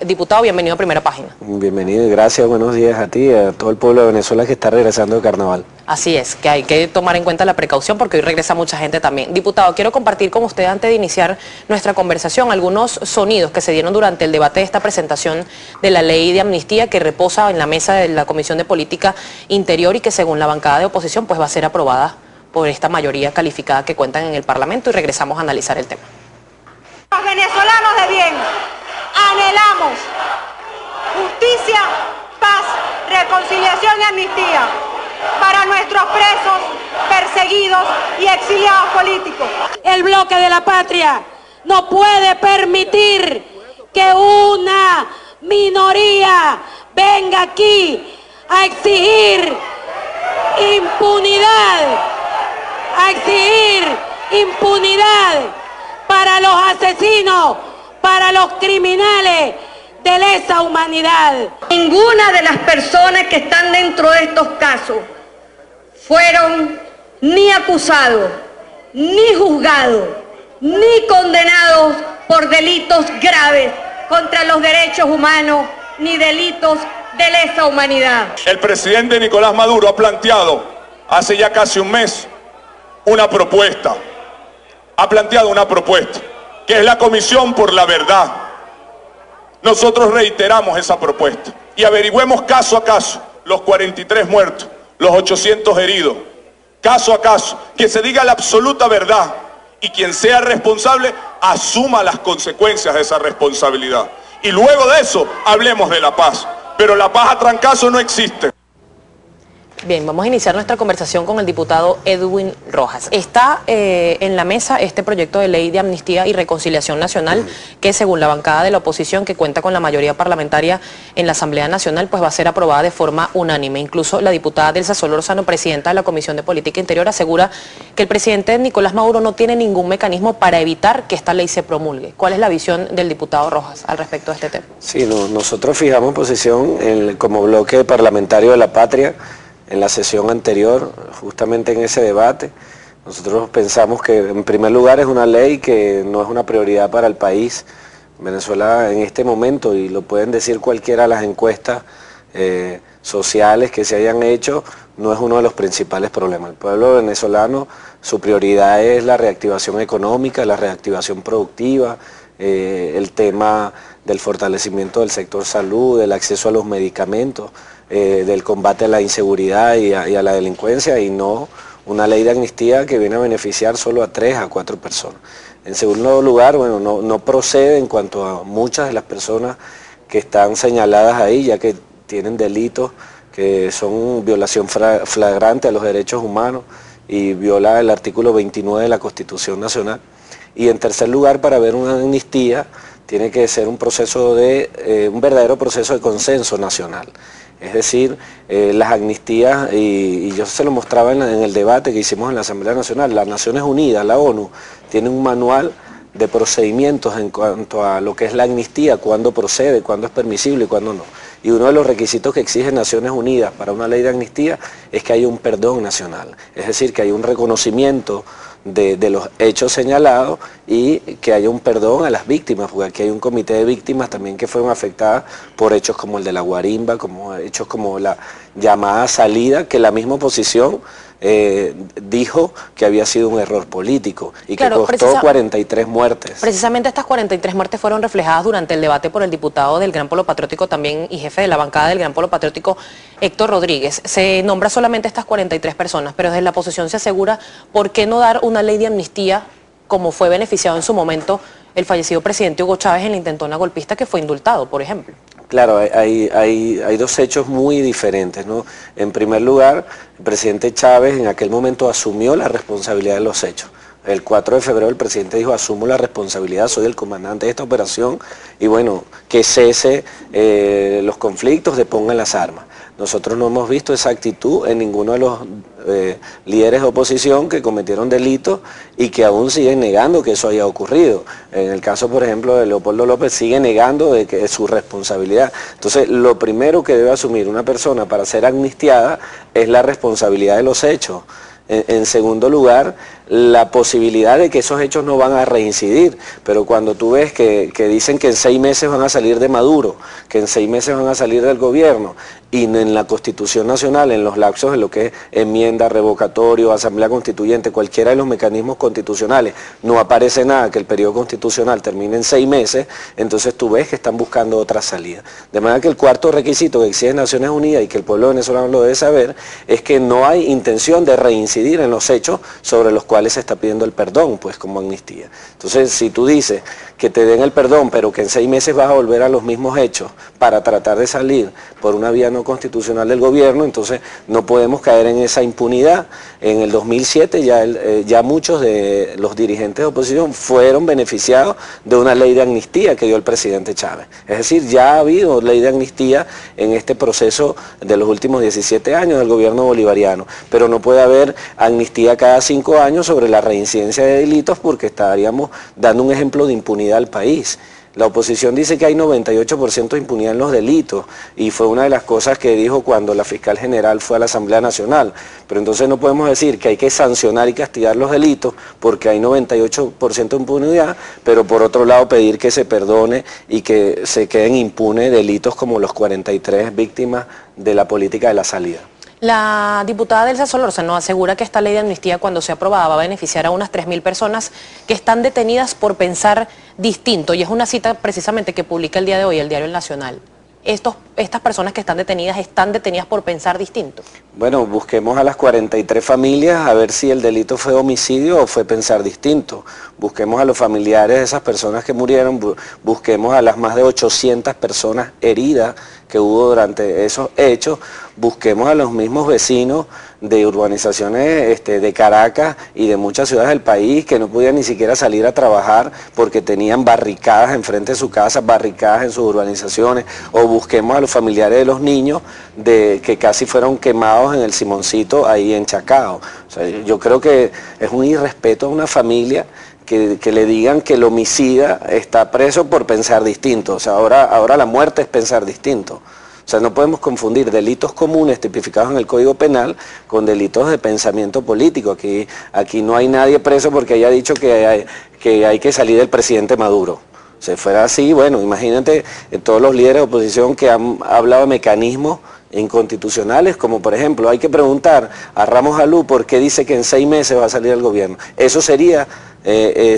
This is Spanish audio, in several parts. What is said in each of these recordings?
Diputado, bienvenido a Primera Página. Bienvenido y gracias, buenos días a ti y a todo el pueblo de Venezuela que está regresando de carnaval. Así es, que hay que tomar en cuenta la precaución porque hoy regresa mucha gente también. Diputado, quiero compartir con usted antes de iniciar nuestra conversación algunos sonidos que se dieron durante el debate de esta presentación de la ley de amnistía que reposa en la mesa de la Comisión de Política Interior y que según la bancada de oposición pues va a ser aprobada por esta mayoría calificada que cuentan en el Parlamento, y regresamos a analizar el tema. Los venezolanos de bien anhelamos justicia, paz, reconciliación y amnistía para nuestros presos, perseguidos y exiliados políticos. El bloque de la patria no puede permitir que una minoría venga aquí a exigir impunidad para los asesinos, para los criminales de lesa humanidad. Ninguna de las personas que están dentro de estos casos fueron ni acusados, ni juzgados, ni condenados por delitos graves contra los derechos humanos, ni delitos de lesa humanidad. El presidente Nicolás Maduro ha planteado hace ya casi un mes una propuesta. Ha planteado una propuesta, que es la Comisión por la Verdad. Nosotros reiteramos esa propuesta y averigüemos caso a caso los 43 muertos, los 800 heridos, caso a caso, que se diga la absoluta verdad y quien sea responsable asuma las consecuencias de esa responsabilidad. Y luego de eso hablemos de la paz, pero la paz a trancazo no existe. Bien, vamos a iniciar nuestra conversación con el diputado Edwin Rojas. Está en la mesa este proyecto de ley de amnistía y reconciliación nacional que según la bancada de la oposición que cuenta con la mayoría parlamentaria en la Asamblea Nacional pues va a ser aprobada de forma unánime. Incluso la diputada Delsa Solórzano, presidenta de la Comisión de Política Interior, asegura que el presidente Nicolás Maduro no tiene ningún mecanismo para evitar que esta ley se promulgue. ¿Cuál es la visión del diputado Rojas al respecto de este tema? Sí, nosotros fijamos posición como bloque parlamentario de la patria. En la sesión anterior, justamente en ese debate, nosotros pensamos que en primer lugar es una ley que no es una prioridad para el país. Venezuela en este momento, y lo pueden decir cualquiera de las encuestas sociales que se hayan hecho, no es uno de los principales problemas. El pueblo venezolano, su prioridad es la reactivación económica, la reactivación productiva, el tema del fortalecimiento del sector salud, del acceso a los medicamentos, del combate a la inseguridad y a la delincuencia, y no una ley de amnistía que viene a beneficiar solo a 3 a 4 personas. En segundo lugar, bueno, no procede en cuanto a muchas de las personas que están señaladas ahí, ya que tienen delitos que son violación flagrante a los derechos humanos y viola el artículo 29 de la Constitución Nacional. Y en tercer lugar, para ver una amnistía, tiene que ser un verdadero proceso de consenso nacional. Es decir, las amnistías, y yo se lo mostraba en el debate que hicimos en la Asamblea Nacional, las Naciones Unidas, la ONU, tiene un manual de procedimientos en cuanto a lo que es la amnistía, cuándo procede, cuándo es permisible y cuándo no. Y uno de los requisitos que exige Naciones Unidas para una ley de amnistía es que haya un perdón nacional, es decir, que haya un reconocimiento de los hechos señalados y que haya un perdón a las víctimas, porque aquí hay un comité de víctimas también que fueron afectadas por hechos como el de la guarimba, como hechos como la llamada salida, que la misma oposición dijo que había sido un error político y que costó 43 muertes. Precisamente estas 43 muertes fueron reflejadas durante el debate por el diputado del Gran Polo Patriótico también y jefe de la bancada del Gran Polo Patriótico, Héctor Rodríguez. Se nombra solamente estas 43 personas, pero desde la oposición se asegura ¿por qué no dar una ley de amnistía como fue beneficiado en su momento el fallecido presidente Hugo Chávez en la intentona golpista que fue indultado, por ejemplo? Claro, hay dos hechos muy diferentes, ¿no? En primer lugar, el presidente Chávez en aquel momento asumió la responsabilidad de los hechos. El 4 de febrero el presidente dijo, asumo la responsabilidad, soy el comandante de esta operación y bueno, que cese los conflictos, depongan las armas. Nosotros no hemos visto esa actitud en ninguno de los líderes de oposición que cometieron delitos y que aún siguen negando que eso haya ocurrido. En el caso, por ejemplo, de Leopoldo López, sigue negando de que es su responsabilidad. Entonces, lo primero que debe asumir una persona para ser amnistiada es la responsabilidad de los hechos. En segundo lugar, la posibilidad de que esos hechos no van a reincidir, pero cuando tú ves que dicen que en 6 meses van a salir de Maduro, que en 6 meses van a salir del gobierno, y en la Constitución Nacional, en los lapsos de lo que es enmienda, revocatorio, asamblea constituyente, cualquiera de los mecanismos constitucionales, no aparece nada que el periodo constitucional termine en 6 meses, entonces tú ves que están buscando otra salida. De manera que el cuarto requisito que exige Naciones Unidas y que el pueblo venezolano lo debe saber, es que no hay intención de reincidir en los hechos sobre los cuales se está pidiendo el perdón, pues como amnistía. Entonces, si tú dices que te den el perdón, pero que en 6 meses vas a volver a los mismos hechos para tratar de salir por una vía no constitucional del gobierno, entonces no podemos caer en esa impunidad. En el 2007 ya muchos de los dirigentes de oposición fueron beneficiados de una ley de amnistía que dio el presidente Chávez. Es decir, ya ha habido ley de amnistía en este proceso de los últimos 17 años del gobierno bolivariano, pero no puede haber amnistía cada 5 años sobre la reincidencia de delitos porque estaríamos dando un ejemplo de impunidad al país. La oposición dice que hay 98% de impunidad en los delitos y fue una de las cosas que dijo cuando la fiscal general fue a la Asamblea Nacional. Pero entonces no podemos decir que hay que sancionar y castigar los delitos porque hay 98% de impunidad, pero por otro lado pedir que se perdone y que se queden impunes delitos como los 43 víctimas de la política de la salida. La diputada Delsa Solórzano asegura que esta ley de amnistía, cuando sea aprobada, va a beneficiar a unas 3.000 personas que están detenidas por pensar distinto, y es una cita precisamente que publica el día de hoy el Diario El Nacional. Estas personas que están detenidas por pensar distinto. Bueno, busquemos a las 43 familias a ver si el delito fue homicidio o fue pensar distinto. Busquemos a los familiares de esas personas que murieron, busquemos a las más de 800 personas heridas que hubo durante esos hechos, busquemos a los mismos vecinos de urbanizaciones de Caracas y de muchas ciudades del país que no podían ni siquiera salir a trabajar porque tenían barricadas enfrente de su casa, barricadas en sus urbanizaciones, o busquemos a los familiares de los niños que casi fueron quemados en el Simoncito ahí en Chacao. O sea, yo creo que es un irrespeto a una familia que le digan que el homicida está preso por pensar distinto. O sea, ahora la muerte es pensar distinto. O sea, no podemos confundir delitos comunes tipificados en el Código Penal con delitos de pensamiento político. Aquí no hay nadie preso porque haya dicho que hay que salir del presidente Maduro. Si fuera así, bueno, imagínate todos los líderes de oposición que han hablado de mecanismos inconstitucionales, como por ejemplo, hay que preguntar a Ramos Alú por qué dice que en 6 meses va a salir del gobierno. Eso sería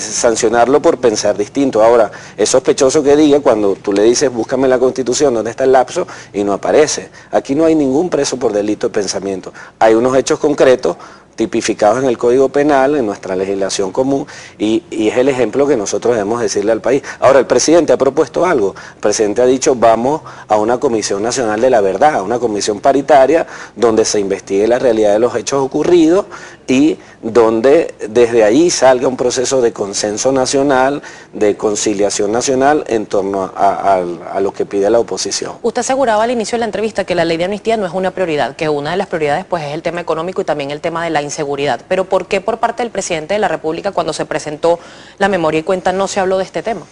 sancionarlo por pensar distinto. Ahora, es sospechoso que diga cuando tú le dices búscame en la Constitución dónde está el lapso y no aparece. Aquí no hay ningún preso por delito de pensamiento. Hay unos hechos concretos tipificados en el Código Penal, en nuestra legislación común, y es el ejemplo que nosotros debemos decirle al país. Ahora, el presidente ha propuesto algo. El presidente ha dicho, vamos a una Comisión Nacional de la Verdad, a una comisión paritaria donde se investigue la realidad de los hechos ocurridos y donde desde ahí salga un proceso de consenso nacional, de conciliación nacional en torno a lo que pide la oposición. Usted aseguraba al inicio de la entrevista que la ley de amnistía no es una prioridad, que una de las prioridades pues es el tema económico y también el tema de la inseguridad. Pero ¿por qué por parte del presidente de la República cuando se presentó la memoria y cuenta no se habló de este tema?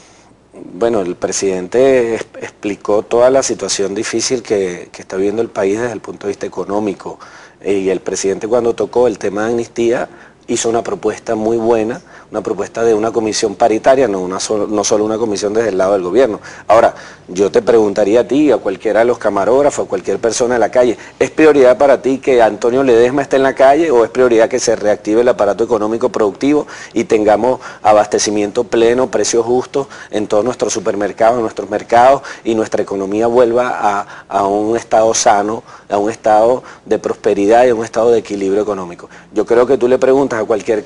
Bueno, el presidente explicó toda la situación difícil que está viviendo el país desde el punto de vista económico. Y el presidente cuando tocó el tema de amnistía hizo una propuesta muy buena, una propuesta de una comisión paritaria, no solo una comisión desde el lado del gobierno. Ahora, yo te preguntaría a ti, a cualquiera de los camarógrafos, a cualquier persona en la calle, ¿es prioridad para ti que Antonio Ledesma esté en la calle o es prioridad que se reactive el aparato económico productivo y tengamos abastecimiento pleno, precios justos en todos nuestros supermercados, en nuestros mercados y nuestra economía vuelva a un estado sano, a un estado de prosperidad y a un estado de equilibrio económico? Yo creo que tú le preguntas a cualquier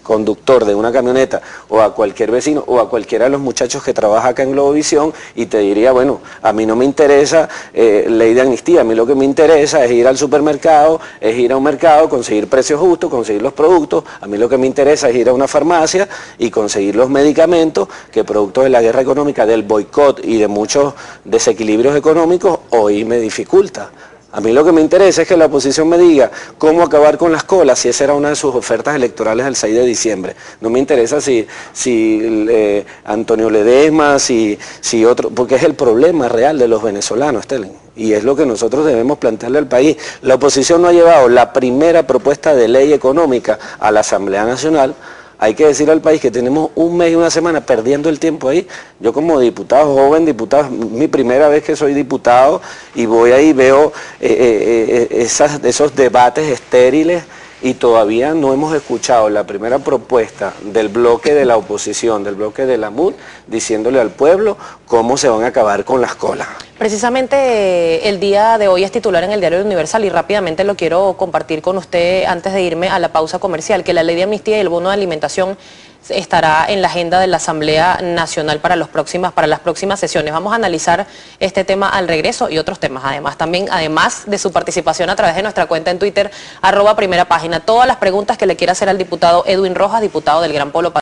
conductor de una camioneta o a cualquier vecino o a cualquiera de los muchachos que trabaja acá en Globovisión y te diría, bueno, a mí no me interesa ley de amnistía, a mí lo que me interesa es ir al supermercado, es ir a un mercado, conseguir precios justos, conseguir los productos, a mí lo que me interesa es ir a una farmacia y conseguir los medicamentos que producto de la guerra económica, del boicot y de muchos desequilibrios económicos hoy me dificulta. A mí lo que me interesa es que la oposición me diga cómo acabar con las colas, si esa era una de sus ofertas electorales del 6 de diciembre. No me interesa si Antonio Ledesma, si otro, porque es el problema real de los venezolanos, Estelen. Y es lo que nosotros debemos plantearle al país. La oposición no ha llevado la primera propuesta de ley económica a la Asamblea Nacional. Hay que decir al país que tenemos un mes y una semana perdiendo el tiempo ahí. Yo como diputado, joven diputado, mi primera vez que soy diputado y voy ahí y veo esos debates estériles y todavía no hemos escuchado la primera propuesta del bloque de la oposición, del bloque de la MUD, diciéndole al pueblo cómo se van a acabar con las colas. Precisamente el día de hoy es titular en el Diario Universal y rápidamente lo quiero compartir con usted antes de irme a la pausa comercial, que la ley de amnistía y el bono de alimentación estará en la agenda de la Asamblea Nacional para las próximas sesiones. Vamos a analizar este tema al regreso y otros temas además de su participación a través de nuestra cuenta en Twitter, @primerapágina. Todas las preguntas que le quiera hacer al diputado Edwin Rojas, diputado del Gran Polo